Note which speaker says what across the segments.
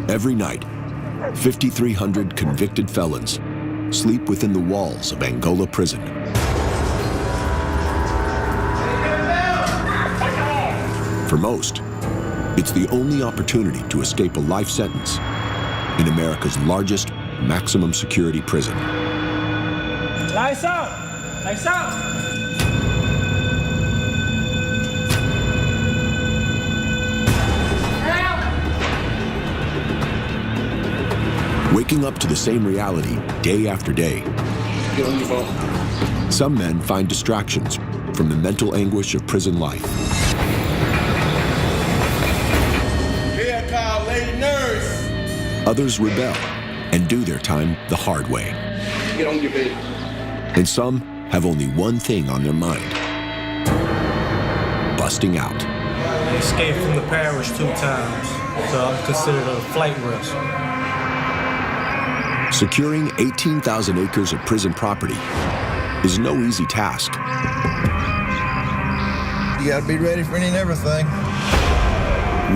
Speaker 1: Every night, 5,300 convicted felons sleep within the walls of Angola prison. For most, it's the only opportunity to escape a life sentence in America's largest maximum security prison.
Speaker 2: Lights out! Lights out!
Speaker 1: Waking up to the same reality day after day.
Speaker 3: Get on your phone.
Speaker 1: Some men find distractions from the mental anguish of prison life.
Speaker 3: Here, call lady nurse.
Speaker 1: Others rebel and do their time the hard way.
Speaker 3: Get on your bed.
Speaker 1: And some have only one thing on their mind: busting out.
Speaker 2: I escaped from the parish 2 times, so I'm considered a flight risk.
Speaker 1: Securing 18,000 acres of prison property is no easy task.
Speaker 4: You gotta be ready for any and everything.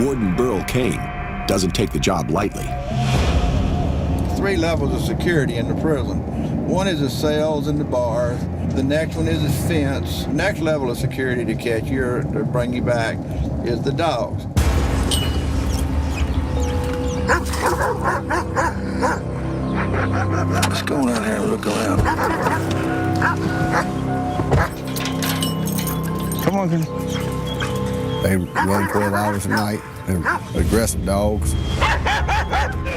Speaker 1: Warden Burl Kane doesn't take the job lightly.
Speaker 4: 3 levels of security in the prison. One is the cells and the bars. The next one is the fence. Next level of security to catch you or to bring you back is the dogs. Let's go down here and look around. Come on, Kenny.
Speaker 5: They run 12 hours a night. They're aggressive dogs.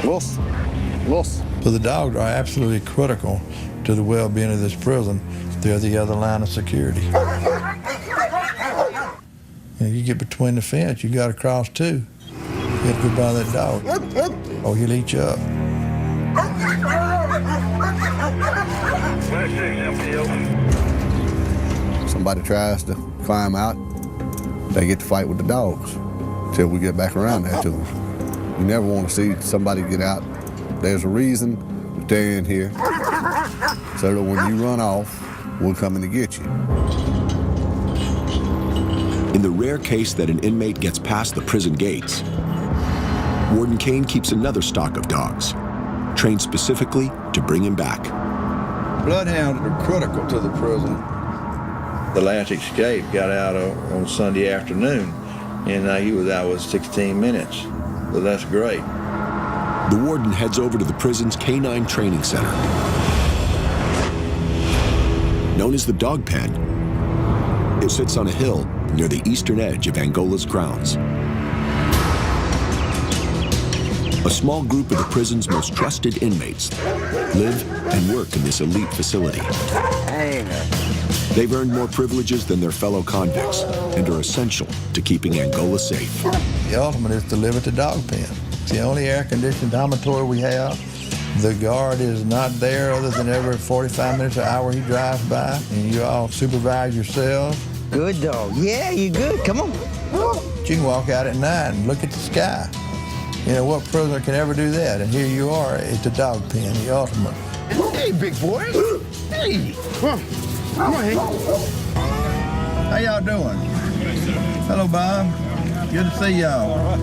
Speaker 5: Woof, woof.
Speaker 4: So the dogs are absolutely critical to the well-being of this prison. They're the other line of security. And you get between the fence, you got to cross too. You have to go by that dog, or he'll eat you up.
Speaker 5: Somebody tries to climb out, they get to fight with the dogs till we get back around there to them. You never want to see somebody get out. There's a reason that they're in here, so that when you run off, we're coming to get you.
Speaker 1: In the rare case that an inmate gets past the prison gates, Warden Kane keeps another stock of dogs, trained specifically to bring him back.
Speaker 4: Bloodhounds are critical to the prison.
Speaker 6: The last escape got out on Sunday afternoon, and he was out with 16 minutes. So that's great.
Speaker 1: The warden heads over to the prison's Canine Training Center. Known as the Dog Pen, it sits on a hill near the eastern edge of Angola's grounds. A small group of the prison's most trusted inmates live and work in this elite facility. They've earned more privileges than their fellow convicts and are essential to keeping Angola safe.
Speaker 4: The ultimate is to live at the dog pen. It's the only air-conditioned dormitory we have. The guard is not there other than every 45 minutes, an hour he drives by, and you all supervise yourselves.
Speaker 7: Good dog. Yeah, you good. Come on.
Speaker 4: You can walk out at night and look at the sky. You know, what prisoner can ever do that? And here you are at the dog pen, the ultimate.
Speaker 7: Hey, big boy. Hey. Come on, Hank.
Speaker 4: How y'all doing? Hello, Bob. Good to see y'all.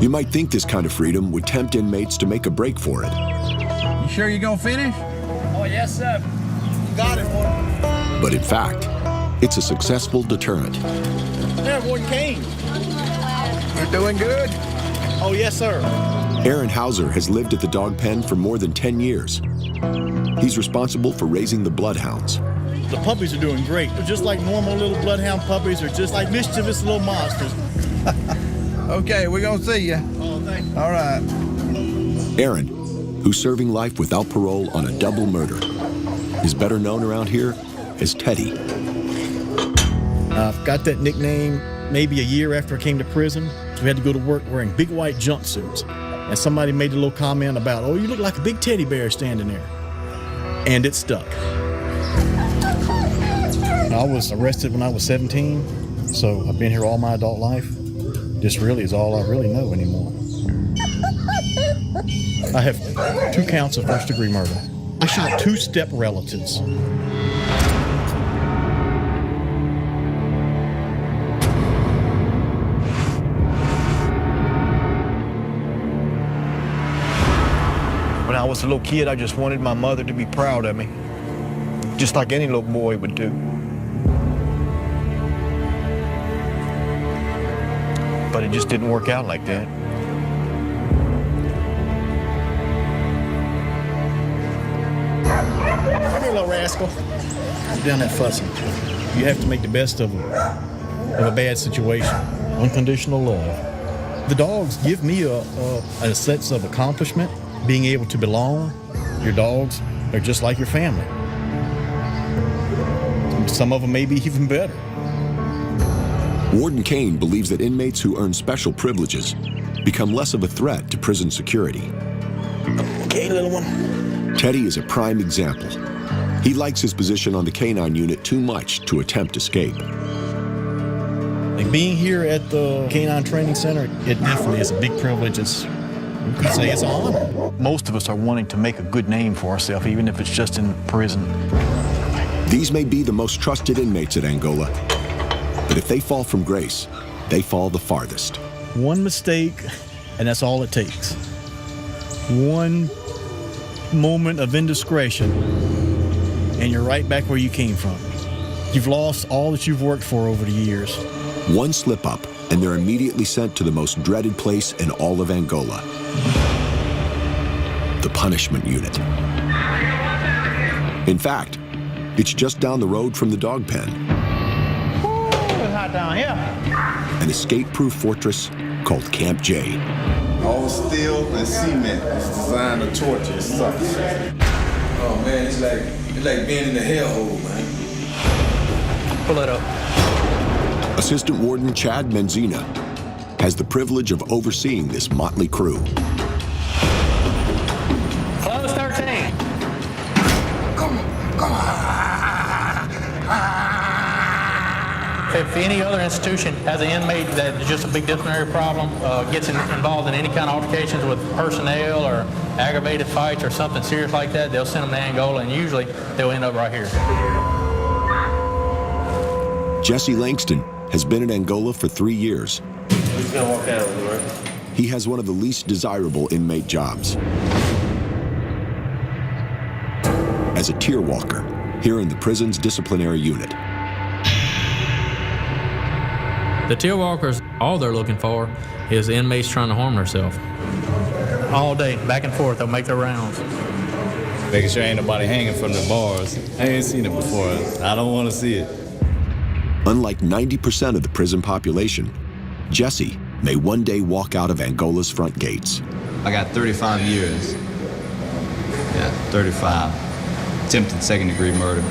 Speaker 1: You might think this kind of freedom would tempt inmates to make a break for it.
Speaker 4: You sure you're gonna finish?
Speaker 2: Oh, yes, sir.
Speaker 4: You got it, boy.
Speaker 1: But in fact, it's a successful deterrent.
Speaker 2: There, Warden Kane.
Speaker 4: You're doing good?
Speaker 2: Oh, yes, sir.
Speaker 1: Aaron Hauser has lived at the dog pen for more than 10 years. He's responsible for raising the bloodhounds.
Speaker 8: The puppies are doing great. They're just like normal little bloodhound puppies. They're just like mischievous little monsters.
Speaker 4: Okay, we're gonna see you.
Speaker 8: Oh, thank you.
Speaker 4: All right.
Speaker 1: Aaron, who's serving life without parole on a double murder, is better known around here as Teddy.
Speaker 8: I've got that nickname maybe a year after I came to prison. We had to go to work wearing big white jumpsuits. And somebody made a little comment about, oh, you look like a big teddy bear standing there. And it stuck. I was arrested when I was 17, so I've been here all my adult life. This really is all I really know anymore. I have 2 counts of first-degree murder. I shot 2 step relatives.
Speaker 9: When I was a little kid, I just wanted my mother to be proud of me, just like any little boy would do. But it just didn't work out like that.
Speaker 8: Come here, little rascal. Sit down that fussing. You have to make the best of a bad situation. Unconditional love. The dogs give me a sense of accomplishment, being able to belong. Your dogs are just like your family. Some of them may be even better.
Speaker 1: Warden Kane believes that inmates who earn special privileges become less of a threat to prison security.
Speaker 8: Okay, little one.
Speaker 1: Teddy is a prime example. He likes his position on the K-9 unit too much to attempt escape.
Speaker 8: And being here at the K-9 Training Center, it definitely is a big privilege. You could say it's an honor.
Speaker 9: Most of us are wanting to make a good name for ourselves, even if it's just in prison.
Speaker 1: These may be the most trusted inmates at Angola, but if they fall from grace, they fall the farthest.
Speaker 8: One mistake, and that's all it takes. One moment of indiscretion, and you're right back where you came from. You've lost all that you've worked for over the years.
Speaker 1: One slip up, and they're immediately sent to the most dreaded place in all of Angola, the punishment unit. In fact, it's just down the road from the dog pen.
Speaker 7: Ooh, it's hot down here.
Speaker 1: An escape-proof fortress called Camp J.
Speaker 3: All steel and cement is designed to torture its suckers. Oh man, it's like being in the hellhole, man.
Speaker 7: Pull it up.
Speaker 1: Assistant Warden Chad Menzina has the privilege of overseeing this motley crew.
Speaker 7: Close 13.
Speaker 3: Come on.
Speaker 7: If any other institution has an inmate that is just a big disciplinary problem, gets involved in any kind of altercations with personnel or aggravated fights or something serious like that, they'll send them to Angola, and usually they'll end up right here.
Speaker 1: Jesse Langston has been in Angola for 3 years.
Speaker 2: He's gonna walk out with me, right?
Speaker 1: He has one of the least desirable inmate jobs. As a tier walker, here in the prison's disciplinary unit.
Speaker 7: The tier walkers, all they're looking for is inmates trying to harm themselves. All day, back and forth, they'll make their rounds.
Speaker 10: Making sure ain't nobody hanging from the bars. I ain't seen it before. I don't want to see it.
Speaker 1: Unlike 90% of the prison population, Jesse may one day walk out of Angola's front gates.
Speaker 10: I got 35 years. Yeah, 35. Attempted second-degree murder.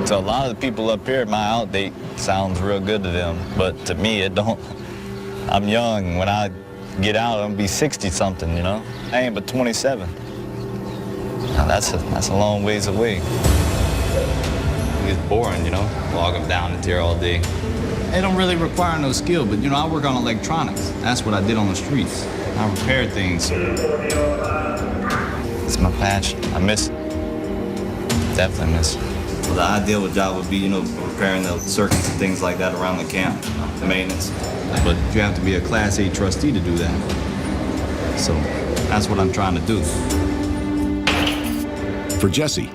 Speaker 10: So a lot of the people up here, my out date sounds real good to them, but to me it don't. I'm young. When I get out, I'm gonna be 60-something, you know? I ain't but 27. Now that's a long ways away. It's boring, you know, logging down the tier all day. It don't really require no skill, but you know, I work on electronics. That's what I did on the streets. I repair things. It's my passion. I miss it. Definitely miss it. Well, the ideal job would be, you know, repairing the circuits and things like that around the camp, the maintenance. But you have to be a Class A trustee to do that. So that's what I'm trying to do.
Speaker 1: For Jesse,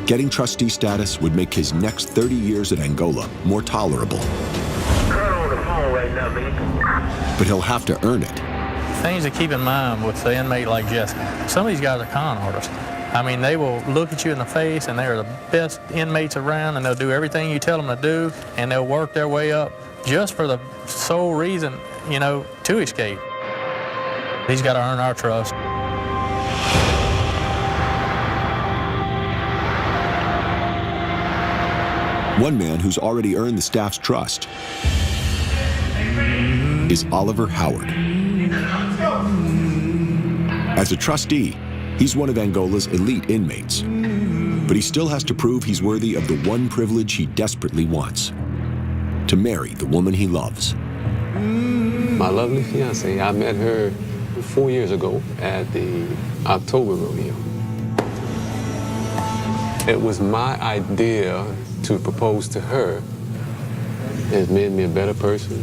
Speaker 1: getting trustee status would make his next 30 years at Angola more tolerable. But he'll have to earn it.
Speaker 7: Things to keep in mind with the inmate like Jesse. Some of these guys are con artists. I mean, they will look at you in the face, and they're the best inmates around, and they'll do everything you tell them to do, and they'll work their way up just for the sole reason, you know, to escape. He's got to earn our trust.
Speaker 1: One man who's already earned the staff's trust is Oliver Howard. As a trustee, he's one of Angola's elite inmates, but he still has to prove he's worthy of the one privilege he desperately wants: to marry the woman he loves.
Speaker 11: My lovely fiancée, I met her 4 years ago at the October rodeo. It was my idea to propose to her. It made me a better person.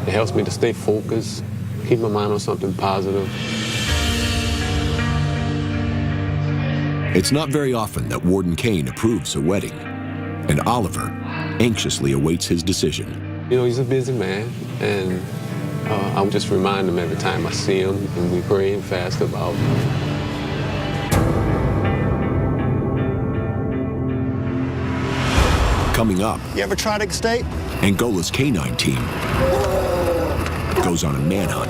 Speaker 11: It helps me to stay focused, keep my mind on something positive.
Speaker 1: It's not very often that Warden Kane approves a wedding, and Oliver anxiously awaits his decision.
Speaker 11: You know, he's a busy man, and I just remind him every time I see him, and we pray and fast about
Speaker 1: Coming up,
Speaker 9: You ever tried to escape?
Speaker 1: Angola's canine team goes on a manhunt.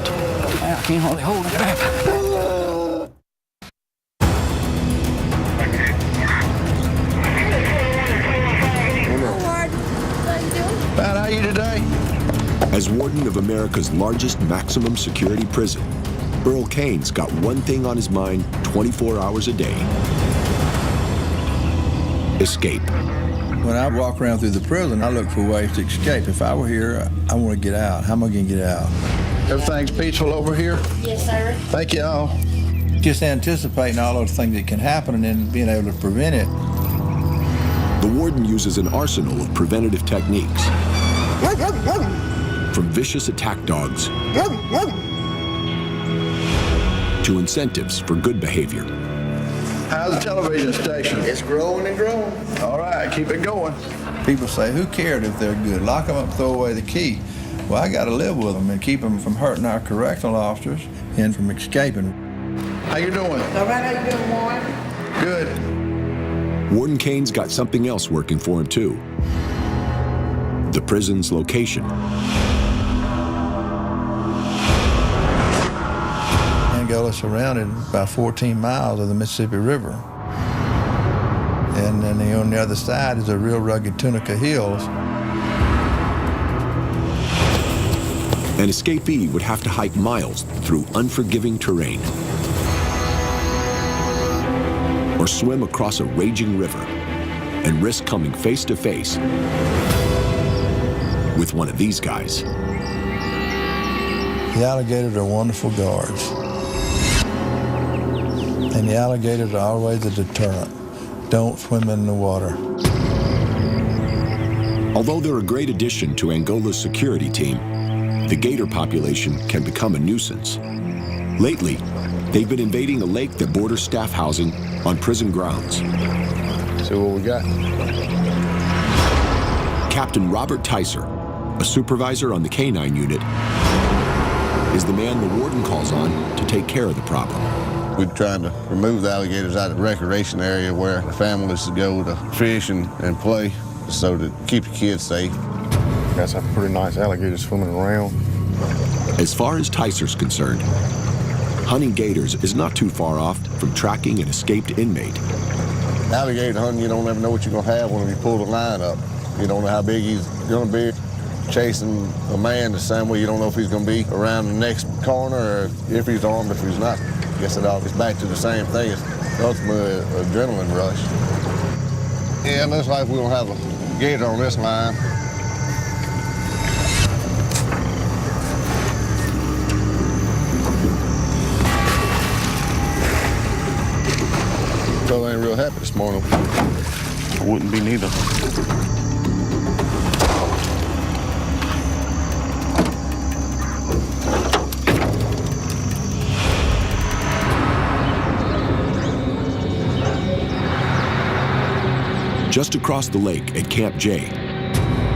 Speaker 12: I can't hardly hold it back.
Speaker 4: Pat, how are you today?
Speaker 1: As warden of America's largest maximum security prison, Earl Kane's got one thing on his mind 24 hours a day: escape.
Speaker 4: When I walk around through the prison, I look for ways to escape. If I were here, I want to get out. How am I going to get out? Everything's peaceful over here?
Speaker 13: Yes, sir.
Speaker 4: Thank you all. Just anticipating all those things that can happen and then being able to prevent it.
Speaker 1: The warden uses an arsenal of preventative techniques, from vicious attack dogs to incentives for good behavior.
Speaker 4: How's the television station?
Speaker 6: It's growing and growing.
Speaker 4: All right, keep it going. People say, who cared if they're good? Lock them up, throw away the key. Well, I got to live with them and keep them from hurting our correctional officers and from escaping. How you doing?
Speaker 13: All right, how you doing, Warren?
Speaker 4: Good.
Speaker 1: Warden Kane's got something else working for him, too. The prison's location.
Speaker 4: Angola's surrounded by 14 miles of the Mississippi River. And then on the other side is a real rugged Tunica Hills.
Speaker 1: An escapee would have to hike miles through unforgiving terrain, or swim across a raging river and risk coming face to face with one of these guys.
Speaker 4: The alligators are wonderful guards. And the alligators are always a deterrent. Don't swim in the water.
Speaker 1: Although they're a great addition to Angola's security team, the gator population can become a nuisance. Lately, they've been invading a lake that borders staff housing on prison grounds.
Speaker 5: See what we got?
Speaker 1: Captain Robert Ticer, a supervisor on the K-9 unit, is the man the warden calls on to take care of the problem.
Speaker 5: We're trying to remove the alligators out of the recreation area where the families go to fish and play, so to keep the kids safe.
Speaker 9: Got some pretty nice alligators swimming around.
Speaker 1: As far as Ticer's concerned, hunting gators is not too far off from tracking an escaped inmate.
Speaker 5: Alligator hunting, you don't ever know what you're going to have when you pull the line up. You don't know how big he's going to be. Chasing a man the same way, you don't know if he's going to be around the next corner or if he's armed, if he's not. I guess it all gets back to the same thing. It's ultimately an adrenaline rush. Yeah, it looks like we're going to have a gator on this line. So I ain't real happy this morning.
Speaker 9: I wouldn't be neither.
Speaker 1: Just across the lake at Camp J,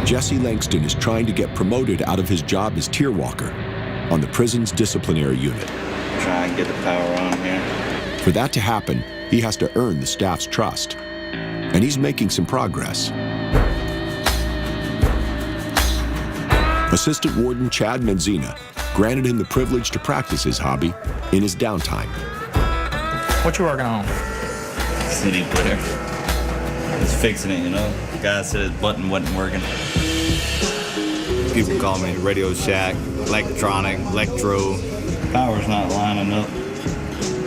Speaker 1: Jesse Langston is trying to get promoted out of his job as tier walker on the prison's disciplinary unit.
Speaker 10: Try and get the power on here.
Speaker 1: For that to happen, he has to earn the staff's trust, and he's making some progress. Assistant Warden Chad Menzina granted him the privilege to practice his hobby in his downtime.
Speaker 7: What you working on?
Speaker 10: CD player. Just fixing it, you know. The guy said his button wasn't working. People call me Radio Shack, electronic, electro. Power's not lining up.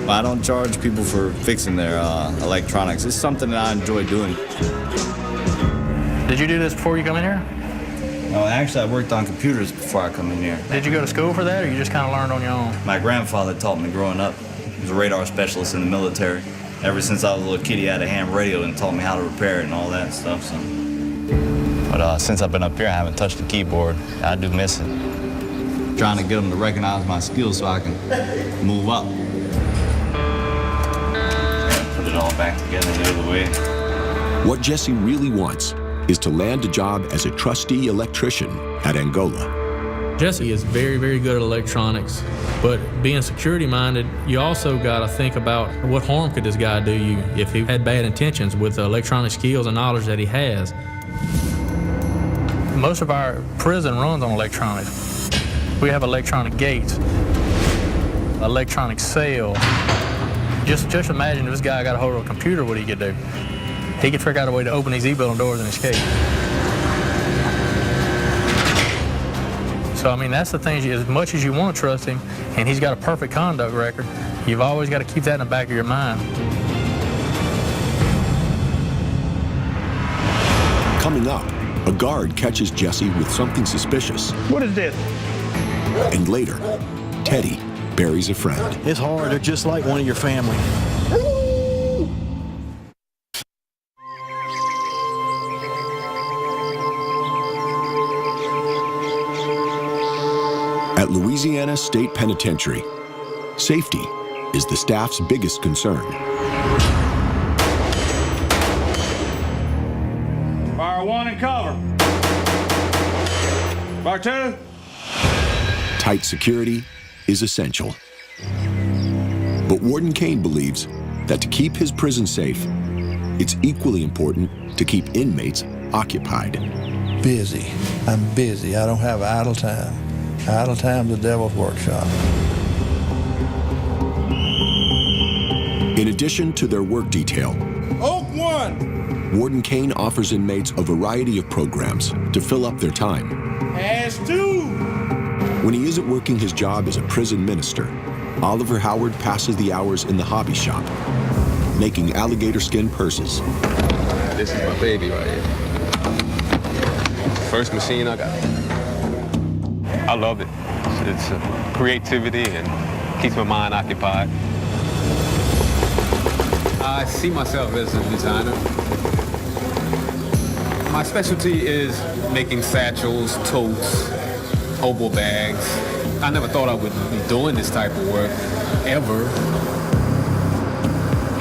Speaker 10: I don't charge people for fixing their electronics. It's something that I enjoy doing.
Speaker 7: Did you do this before you come in here?
Speaker 10: No, actually, I worked on computers before I come in here.
Speaker 7: Did you go to school for that, or you just kind of learned on your own?
Speaker 10: My grandfather taught me growing up. He was a radar specialist in the military. Ever since I was a little kid, he had a ham radio and taught me how to repair it and all that stuff. So, but since I've been up here, I haven't touched the keyboard. I do miss it. Trying to get them to recognize my skills so I can move up. Put it all back together the other way.
Speaker 1: What Jesse really wants is to land a job as a trustee electrician at Angola.
Speaker 7: Jesse is very, very good at electronics, but being security-minded, you also got to think about what harm could this guy do you if he had bad intentions with the electronic skills and knowledge that he has. Most of our prison runs on electronics. We have electronic gates, electronic cell. Just imagine if this guy got a hold of a computer, what he could do. He could figure out a way to open these e-building doors and escape. So, I mean, that's the thing. As much as you want to trust him, and he's got a perfect conduct record, you've always got to keep that in the back of your mind.
Speaker 1: Coming up, a guard catches Jesse with something suspicious.
Speaker 12: What is this?
Speaker 1: And later, Teddy buries a friend.
Speaker 8: It's hard. They're just like one of your family.
Speaker 1: At Louisiana State Penitentiary, safety is the staff's biggest concern.
Speaker 14: Fire 1 and cover. Fire 2.
Speaker 1: Tight security is essential. But Warden Kane believes that to keep his prison safe, it's equally important to keep inmates occupied.
Speaker 4: Busy. I'm busy. I don't have idle time. Idle time's the devil's workshop.
Speaker 1: In addition to their work detail,
Speaker 14: Oak 1.
Speaker 1: Warden Kane offers inmates a variety of programs to fill up their time.
Speaker 14: Ash 2.
Speaker 1: When he isn't working his job as a prison minister, Oliver Howard passes the hours in the hobby shop, making alligator skin purses.
Speaker 11: This is my baby right here. First machine I got. I love it. It's creativity and keeps my mind occupied. I see myself as a designer. My specialty is making satchels, totes, oboe bags. I never thought I would be doing this type of work, ever.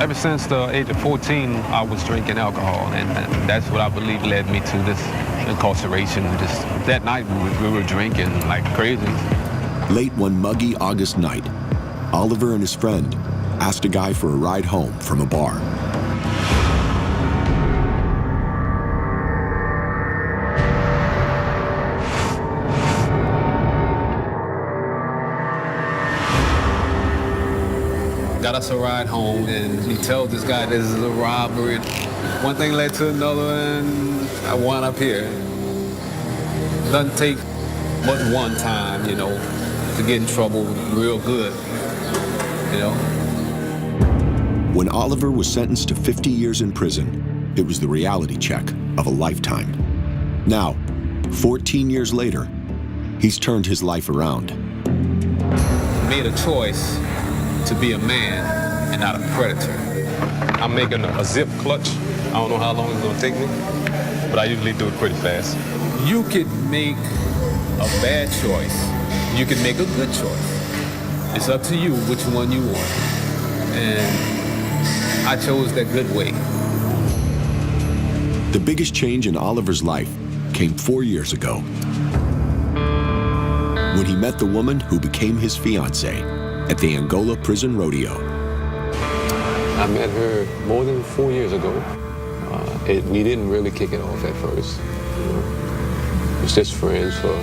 Speaker 11: Ever since the age of 14, I was drinking alcohol, and that's what I believe led me to this incarceration. Just that night, we were drinking like crazy.
Speaker 1: Late one muggy August night, Oliver and his friend asked a guy for a ride home from a bar.
Speaker 11: Got us a ride home, and he tells this guy this is a robbery. One thing led to another, and I wound up here. Doesn't take but one time, you know, to get in trouble real good, you know.
Speaker 1: When Oliver was sentenced to 50 years in prison, it was the reality check of a lifetime. Now, 14 years later, he's turned his life around.
Speaker 11: Made a choice to be a man and not a predator. I'm making a zip clutch. I don't know how long it's gonna take me, but I usually do it pretty fast. You could make a bad choice. You could make a good choice. It's up to you which one you want. And I chose that good way.
Speaker 1: The biggest change in Oliver's life came 4 years ago, when he met the woman who became his fiancée at the Angola Prison Rodeo.
Speaker 11: I met her more than 4 years ago. We didn't really kick it off at first. You know. We was just friends for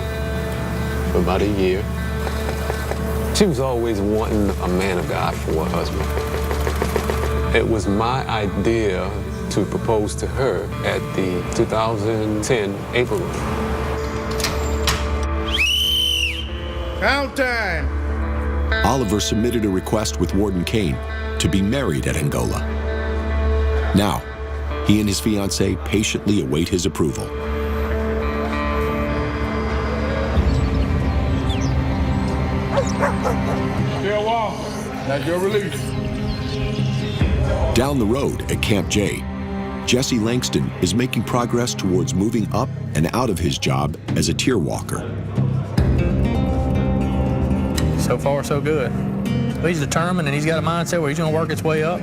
Speaker 11: about a year. She was always wanting a man of God for a husband. It was my idea to propose to her at the 2010 April.
Speaker 14: Count time.
Speaker 1: Oliver submitted a request with Warden Kane to be married at Angola. Now, he and his fiancée patiently await his approval.
Speaker 14: Still walk. That's your release.
Speaker 1: Down the road at Camp J, Jesse Langston is making progress towards moving up and out of his job as a tier walker.
Speaker 7: So far, so good. He's determined and he's got a mindset where he's going to work his way up.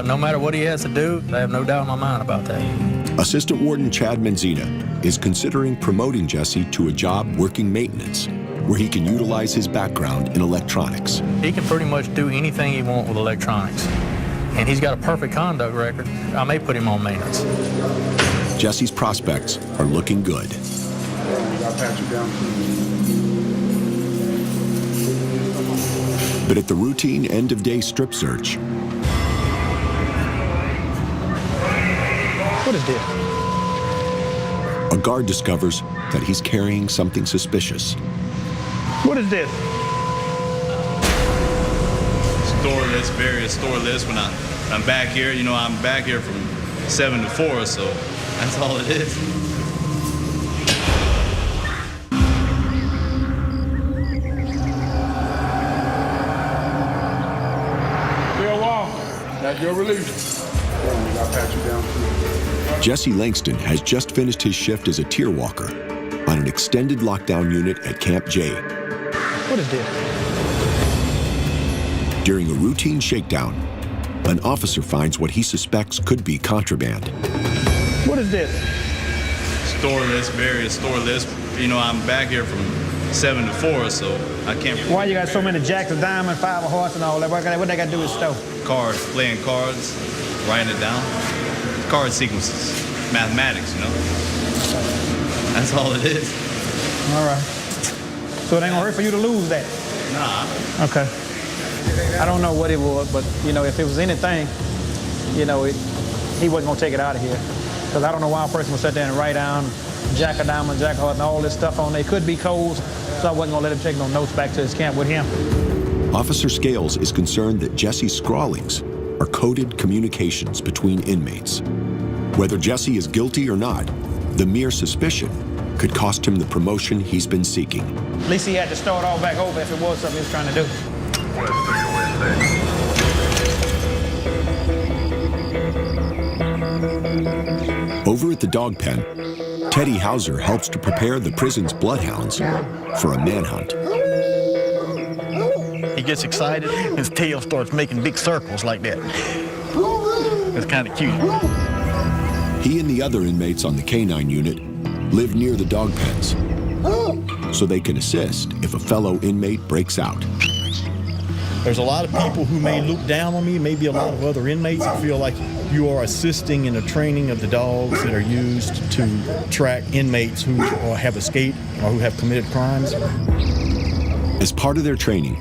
Speaker 7: No matter what he has to do, I have no doubt in my mind about that.
Speaker 1: Assistant Warden Chad Menzina is considering promoting Jesse to a job working maintenance, where he can utilize his background in electronics.
Speaker 7: He can pretty much do anything he wants with electronics. And he's got a perfect conduct record. I may put him on maintenance.
Speaker 1: Jesse's prospects are looking good. But at the routine end-of-day strip search,
Speaker 12: What is this?
Speaker 1: a guard discovers that he's carrying something suspicious.
Speaker 12: What is this?
Speaker 15: Store list, various store lists. When I'm back here, you know, I'm back here from 7 to 4, so that's all it is.
Speaker 14: Bill Walker, that's your release. I'll pat you down.
Speaker 1: Jesse Langston has just finished his shift as a tier walker on an extended lockdown unit at Camp J.
Speaker 12: What is this?
Speaker 1: During a routine shakedown, an officer finds what he suspects could be contraband.
Speaker 12: What is this?
Speaker 15: Store list, various store lists. You know, I'm back here from 7 to 4, so I can't.
Speaker 12: Why you got so many jacks of diamond, 5 of hearts, and all that? What they got to do with stuff?
Speaker 15: Cards, playing cards, writing it down. Card sequences, mathematics, you know. That's all it is.
Speaker 12: All right. So it ain't gonna hurt for you to lose that?
Speaker 15: Nah.
Speaker 12: Okay. I don't know what it was, but, you know, if it was anything, you know, he wasn't gonna take it out of here. Because I don't know why a person would sit there and write down jack of diamond, jack of heart, and all this stuff on there. It could be codes, so I wasn't gonna let him take no notes back to his camp with him.
Speaker 1: Officer Scales is concerned that Jesse's scrawlings are coded communications between inmates. Whether Jesse is guilty or not, the mere suspicion could cost him the promotion he's been seeking.
Speaker 12: At least he had to start all back over if it was something he was trying to do.
Speaker 1: Over at the dog pen, Teddy Hauser helps to prepare the prison's bloodhounds for a manhunt.
Speaker 8: He gets excited, his tail starts making big circles like that. It's kind of cute.
Speaker 1: He and the other inmates on the K-9 unit live near the dog pens, so they can assist if a fellow inmate breaks out.
Speaker 8: There's a lot of people who may look down on me, maybe a lot of other inmates that feel like you are assisting in the training of the dogs that are used to track inmates who have escaped or who have committed crimes.
Speaker 1: As part of their training,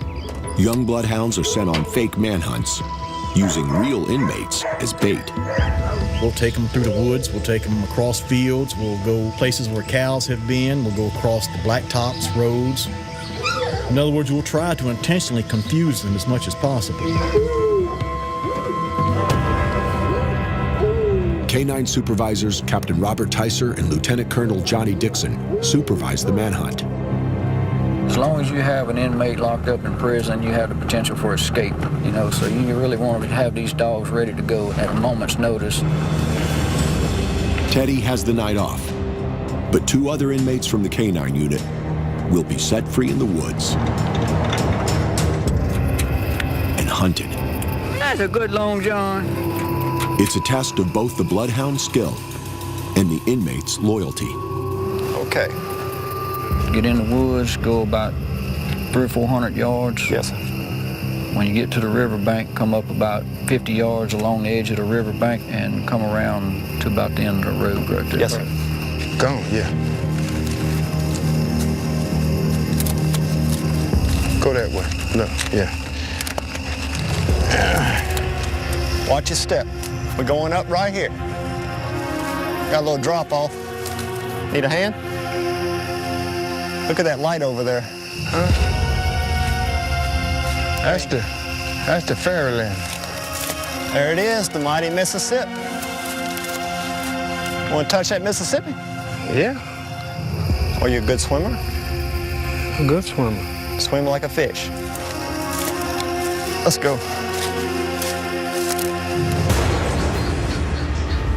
Speaker 1: young bloodhounds are sent on fake manhunts using real inmates as bait.
Speaker 8: We'll take them through the woods, we'll take them across fields, we'll go places where cows have been, we'll go across the blacktops, roads. In other words, we'll try to intentionally confuse them as much as possible.
Speaker 1: K-9 supervisors Captain Robert Tyser and Lieutenant Colonel Johnny Dixon supervise the manhunt.
Speaker 16: As long as you have an inmate locked up in prison, you have the potential for escape, you know, so you really want to have these dogs ready to go at a moment's notice.
Speaker 1: Teddy has the night off, but 2 other inmates from the K-9 unit will be set free in the woods and hunted.
Speaker 16: That's a good Long John.
Speaker 1: It's a test of both the bloodhound skill and the inmate's loyalty.
Speaker 16: Okay. Get in the woods, go about 300 or 400 yards.
Speaker 11: Yes, sir.
Speaker 16: When you get to the riverbank, come up about 50 yards along the edge of the riverbank and come around to about the end of the road right there.
Speaker 11: Yes, sir. Go, yeah. Go that way. Look, yeah.
Speaker 17: Watch your step. We're going up right here. Got a little drop off. Need a hand? Look at that light over there. Huh? That's the fairyland. There it is, the mighty Mississippi. Want to touch that Mississippi?
Speaker 11: Yeah.
Speaker 17: Are you a good swimmer?
Speaker 11: A good swimmer.
Speaker 17: Swim like a fish. Let's go.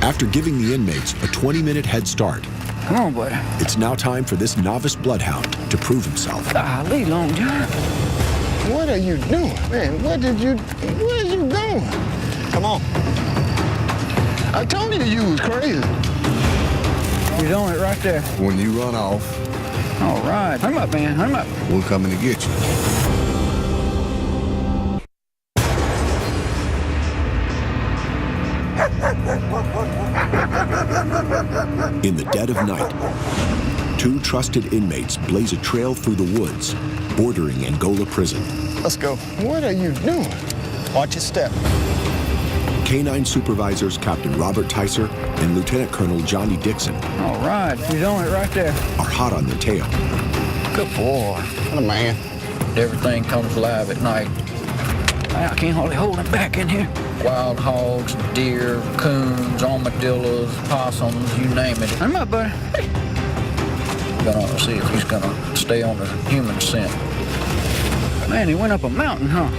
Speaker 1: After giving the inmates a 20-minute head start,
Speaker 16: Come on, buddy.
Speaker 1: it's now time for this novice bloodhound to prove himself.
Speaker 16: Golly, Long John.
Speaker 17: What are you doing? Man, where are you going? Come on. I told you was crazy.
Speaker 16: You're doing it right there.
Speaker 5: When you run off,
Speaker 16: All right. Hurry up, man. Hurry up.
Speaker 5: we're coming to get you.
Speaker 1: In the dead of night, two trusted inmates blaze a trail through the woods bordering Angola prison.
Speaker 17: Let's go. What are you doing? Watch your step.
Speaker 1: K-9 supervisors Captain Robert Tyser and Lieutenant Colonel Johnny Dixon
Speaker 16: All right. You're doing it right there.
Speaker 1: are hot on their tail.
Speaker 16: Good boy.
Speaker 17: What a man.
Speaker 16: Everything comes alive at night. I can't hardly hold him back in here. Wild hogs, deer, coons, armadillos, possums, you name it. Hurry up, buddy. Gonna see if he's gonna stay on the human scent. Man, he went up a mountain, huh?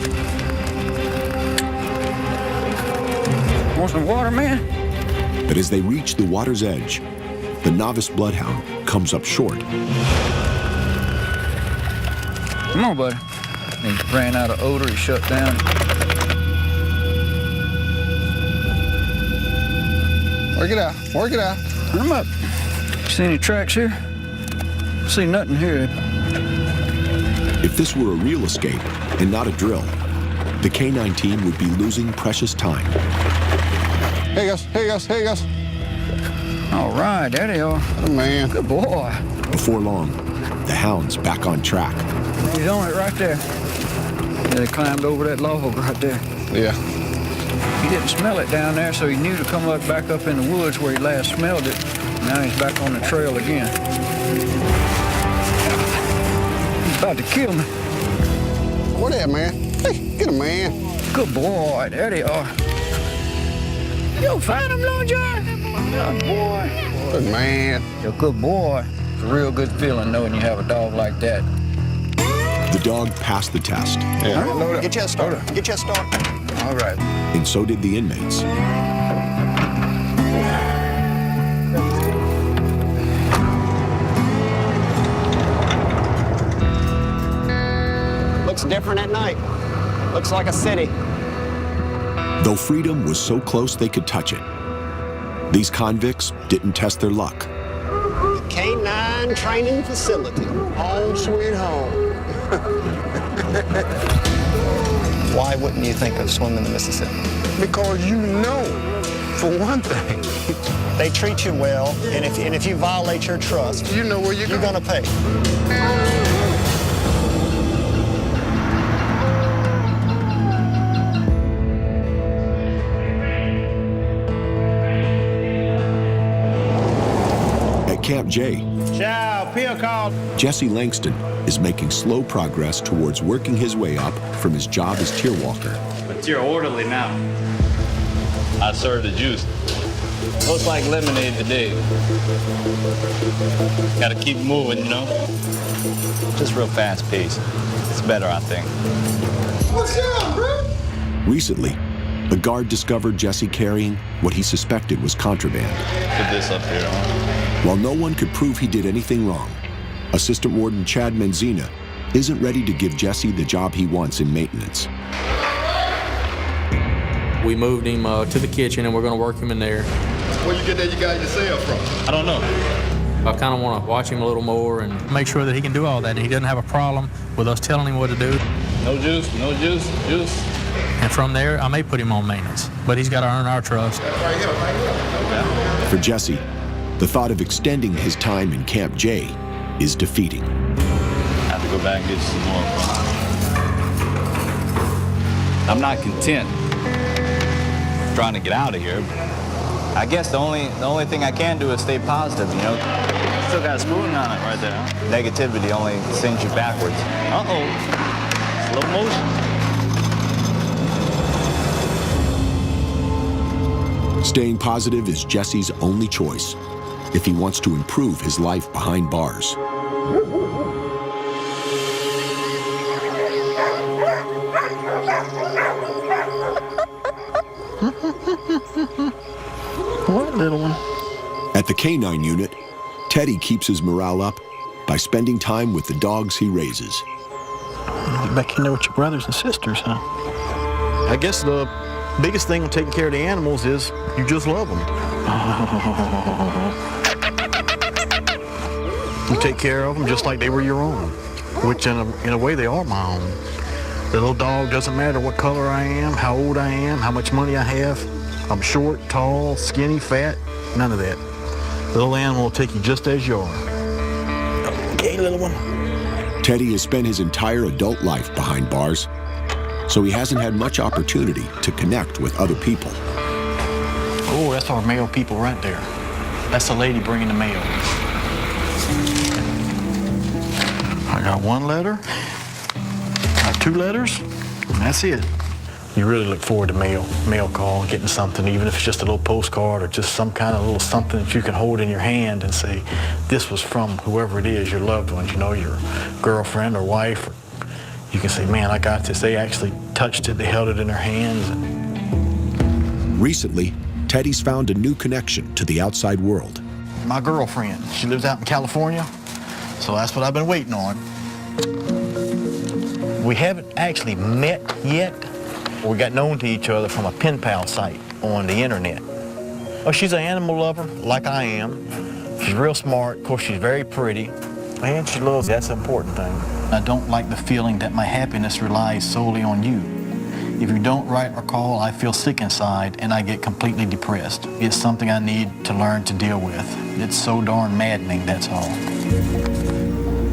Speaker 16: Want some water, man?
Speaker 1: But as they reach the water's edge, the novice bloodhound comes up short.
Speaker 16: Come on, buddy. He ran out of odor, he shut down.
Speaker 17: Work it out. Work it out.
Speaker 16: Hurry him up. See any tracks here? See nothing here.
Speaker 1: If this were a real escape and not a drill, the K-9 team would be losing precious time.
Speaker 17: Here he goes. Here he goes. Here he goes.
Speaker 16: All right, there they are.
Speaker 17: Oh, man.
Speaker 16: Good boy.
Speaker 1: Before long, the hound's back on track.
Speaker 16: He's on it right there. Yeah, they climbed over that log right there.
Speaker 17: Yeah.
Speaker 16: He didn't smell it down there, so he knew to come back up in the woods where he last smelled it. Now he's back on the trail again. He's about to kill me.
Speaker 17: What that, man? Hey, get him, man.
Speaker 16: Good boy. There they are. Yo, find him, Long John. Good boy.
Speaker 17: Good man.
Speaker 16: You're a good boy. It's a real good feeling knowing you have a dog like that.
Speaker 1: The dog passed the test,
Speaker 17: Yeah. Get your start. Get your start.
Speaker 16: All right.
Speaker 1: and so did the inmates.
Speaker 17: Looks different at night. Looks like a city.
Speaker 1: Though freedom was so close they could touch it, these convicts didn't test their luck.
Speaker 17: The K-9 training facility. Home sweet home. Why wouldn't you think of swimming the Mississippi? Because you know, for one thing, they treat you well, and if you violate your trust, you know where you're gonna pay.
Speaker 1: At Camp J,
Speaker 2: Ciao, Pio called.
Speaker 1: Jesse Langston is making slow progress towards working his way up from his job as tier walker.
Speaker 15: But you're orderly now. I serve the juice. Looks like lemonade today. Gotta keep moving, you know? Just real fast pace. It's better, I think.
Speaker 17: What's up, bro?
Speaker 1: Recently, the guard discovered Jesse carrying what he suspected was contraband.
Speaker 15: Put this up here, huh?
Speaker 1: While no one could prove he did anything wrong, Assistant Warden Chad Menzina isn't ready to give Jesse the job he wants in maintenance.
Speaker 7: We moved him to the kitchen, and we're going to work him in there.
Speaker 14: Where you get that you got yourself from?
Speaker 7: I don't know. I kind of want to watch him a little more and make sure that he can do all that, and he doesn't have a problem with us telling him what to do.
Speaker 15: No juice, no juice, juice.
Speaker 7: And from there, I may put him on maintenance, but he's got to earn our trust.
Speaker 1: For Jesse, the thought of extending his time in Camp J is defeating.
Speaker 15: I have to go back and get some more. I'm not content trying to get out of here. I guess the only thing I can do is stay positive, you know? Still got a spoon on it right there. Huh? Negativity only sends you backwards. Uh-oh. Slow motion.
Speaker 1: Staying positive is Jesse's only choice if he wants to improve his life behind bars.
Speaker 17: What
Speaker 8: little one.
Speaker 1: At the K9 unit, Teddy keeps his morale up by spending time with the dogs he raises.
Speaker 8: Get back in there with your brothers and sisters, huh? I guess the biggest thing with taking care of the animals is you just love them. You take care of them just like they were your own, which in a way they are my own. The little dog doesn't matter what color I am, how old I am, how much money I have. I'm short, tall, skinny, fat, none of that. The little animal will take you just as you are. Okay, little one.
Speaker 1: Teddy has spent his entire adult life behind bars, so he hasn't had much opportunity to connect with other people.
Speaker 8: Oh, that's our mail people right there. That's the lady bringing the mail. I got one letter, got 2 letters, and that's it. You really look forward to mail call, getting something, even if it's just a little postcard or just some kind of little something that you can hold in your hand and say, this was from whoever it is, your loved ones, you know, your girlfriend or wife. Or you can say, man, I got this. They actually touched it, they held it in their hands.
Speaker 1: Recently, Teddy's found a new connection to the outside world.
Speaker 8: My girlfriend, she lives out in California, so that's what I've been waiting on. We haven't actually met yet. We got known to each other from a pen pal site on the internet. Well, she's an animal lover, like I am. She's real smart. Of course, she's very pretty. And she loves, that's the important thing. I don't like the feeling that my happiness relies solely on you. If you don't write or call, I feel sick inside and I get completely depressed. It's something I need to learn to deal with. It's so darn maddening, that's all.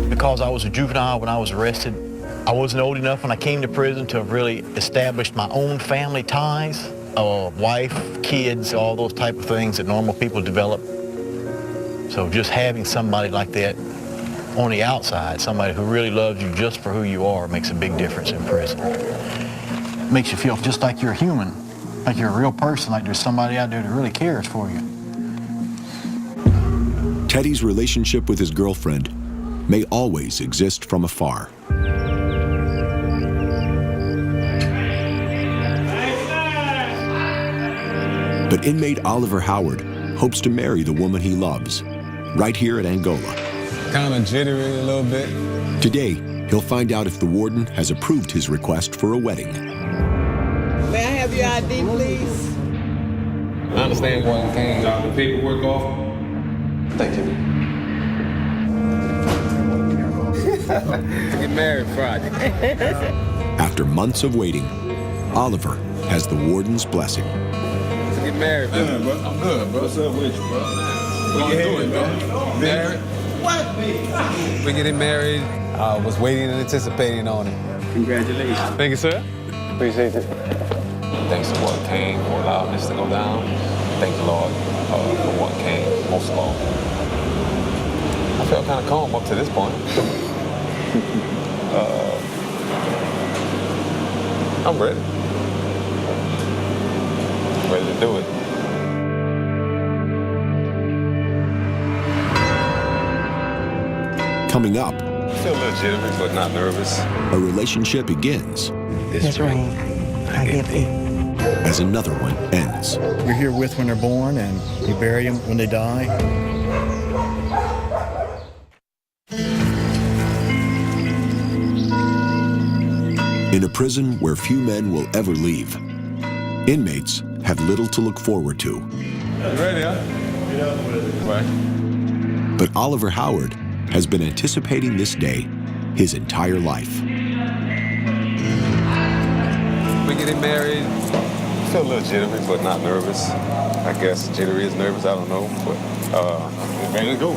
Speaker 8: Because I was a juvenile when I was arrested, I wasn't old enough when I came to prison to have really established my own family ties, wife, kids, all those type of things that normal people develop. So just having somebody like that on the outside, somebody who really loves you just for who you are, makes a big difference in prison. It makes you feel just like you're a human, like you're a real person, like there's somebody out there that really cares for you.
Speaker 1: Teddy's relationship with his girlfriend may always exist from afar. But inmate Oliver Howard hopes to marry the woman he loves, right here at Angola.
Speaker 18: Kind of jittery a little bit.
Speaker 1: Today, he'll find out if the warden has approved his request for a wedding.
Speaker 19: May I have your ID, please?
Speaker 18: I understand one thing.
Speaker 14: Drop the paperwork off.
Speaker 18: Thank you. To get married Friday.
Speaker 1: After months of waiting, Oliver has the warden's blessing.
Speaker 18: Get married, bro. Yeah, bro. I'm good, bro. What's up with you, bro? What you doing, bro? Married? What? We're getting married. I was waiting and anticipating on it.
Speaker 14: Congratulations.
Speaker 18: Thank you, sir. Appreciate it. Thanks to what came for allowing this to go down. Thank the Lord for what came most of all. I felt kind of calm up to this point. I'm ready. Ready to do it.
Speaker 1: Coming up,
Speaker 18: Still a little jittery, but not nervous.
Speaker 1: a relationship begins
Speaker 19: That's right. I get it.
Speaker 1: as another one ends.
Speaker 8: You're here with when they're born and you bury them when they die.
Speaker 1: In a prison where few men will ever leave, inmates have little to look forward to.
Speaker 18: You ready, huh? Right.
Speaker 1: But Oliver Howard has been anticipating this day his entire life.
Speaker 18: We're getting married. Still a little jittery, but not nervous. I guess jittery is nervous, I don't know, but ready to go.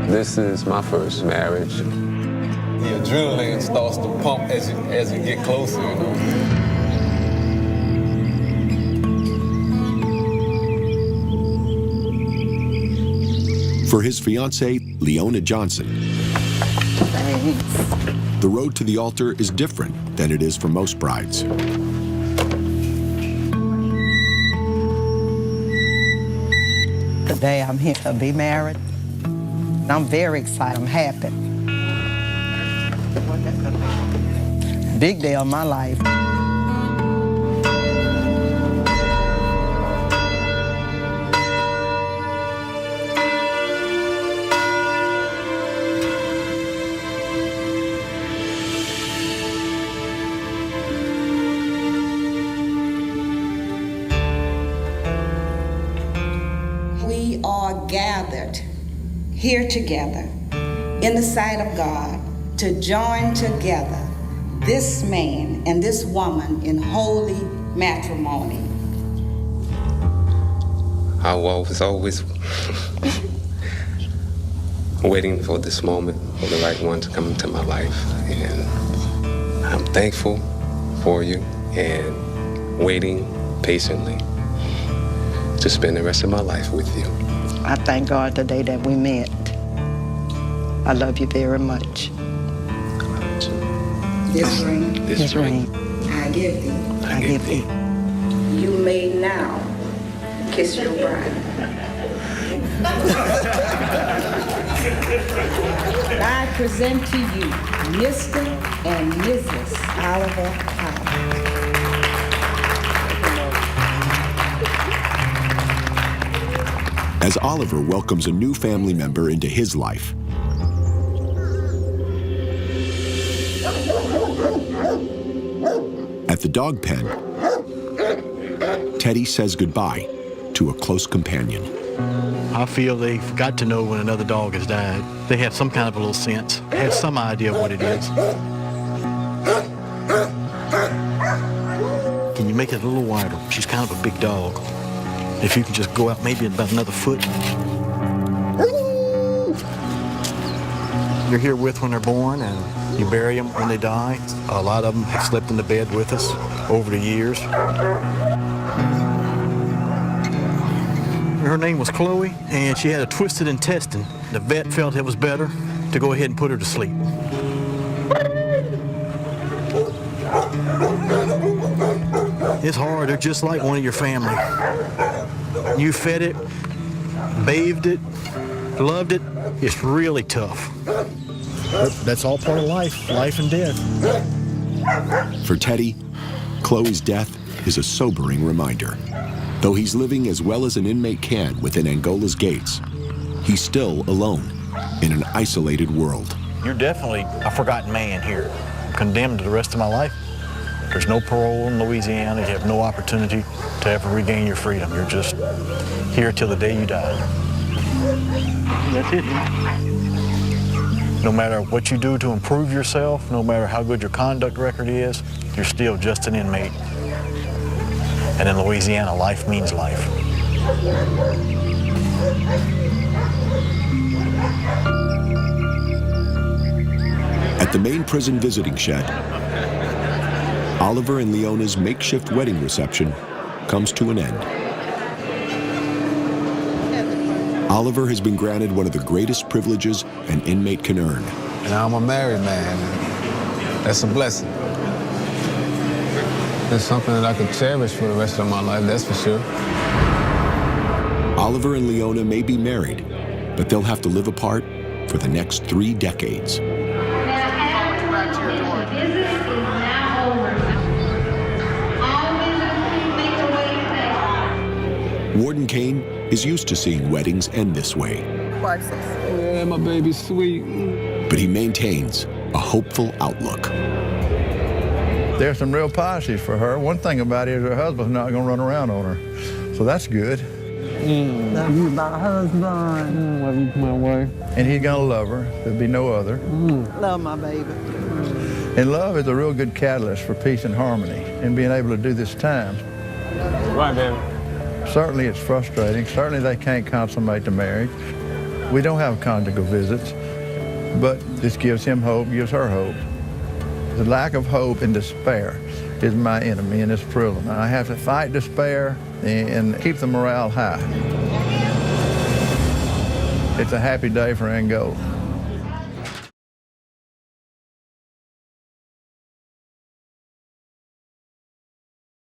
Speaker 11: This is my first marriage.
Speaker 18: The adrenaline starts to pump as you get closer, you know?
Speaker 1: For his fiancée, Leona Johnson, the road to the altar is different than it is for most brides.
Speaker 19: Today I'm here to be married. I'm very excited. I'm happy. Big day of my life.
Speaker 20: gathered here together in the sight of God to join together this man and this woman in holy matrimony.
Speaker 11: I was always waiting for this moment for the right one to come into my life. And I'm thankful for you and waiting patiently to spend the rest of my life with you.
Speaker 19: I thank God the day that we met. I love you very much.
Speaker 20: This ring,
Speaker 19: This ring,
Speaker 20: I give thee.
Speaker 19: I give thee.
Speaker 20: You may now kiss your bride. I present to you Mr. and Mrs. Oliver Howard.
Speaker 1: As Oliver welcomes a new family member into his life, at the dog pen, Teddy says goodbye to a close companion.
Speaker 8: I feel they've got to know when another dog has died. They have some kind of a little sense, have some idea of what it is. Can you make it a little wider? She's kind of a big dog. If you can just go out maybe about another foot. You're here with when they're born, and you bury them when they die. A lot of them have slept in the bed with us over the years. Her name was Chloe, and she had a twisted intestine. The vet felt it was better to go ahead and put her to sleep. It's hard. They're just like one of your family. You fed it, bathed it, loved it. It's really tough. But that's all part of life and death.
Speaker 1: For Teddy, Chloe's death is a sobering reminder. Though he's living as well as an inmate can within Angola's gates, he's still alone in an isolated world.
Speaker 8: You're definitely a forgotten man here. I'm condemned to the rest of my life. There's no parole in Louisiana. You have no opportunity to ever regain your freedom. You're just here till the day you die. That's it. No matter what you do to improve yourself, no matter how good your conduct record is, you're still just an inmate. And in Louisiana, life means life.
Speaker 1: At the main prison visiting shed, Oliver and Leona's makeshift wedding reception comes to an end. Oliver has been granted one of the greatest privileges an inmate can earn.
Speaker 18: And I'm a married man. That's a blessing. It's something that I could cherish for the rest of my life, that's for sure.
Speaker 1: Oliver and Leona may be married, but they'll have to live apart for the next 3 decades. Warden Kane is used to seeing weddings end this way.
Speaker 18: Yeah, my baby's sweet.
Speaker 1: But he maintains a hopeful outlook.
Speaker 4: There's some real positives for her. One thing about it is her husband's not going to run around on her. So that's good.
Speaker 19: Love you, my husband.
Speaker 18: Love you, my wife.
Speaker 4: And he's going to love her. There'll be no other.
Speaker 19: Love my baby.
Speaker 4: And love is a real good catalyst for peace and harmony and being able to do this time.
Speaker 18: Right, baby.
Speaker 4: Certainly it's frustrating. Certainly they can't consummate the marriage. We don't have conjugal visits, but this gives him hope, gives her hope. The lack of hope and despair is my enemy in this prison. I have to fight despair and keep the morale high. It's a happy day for Angola.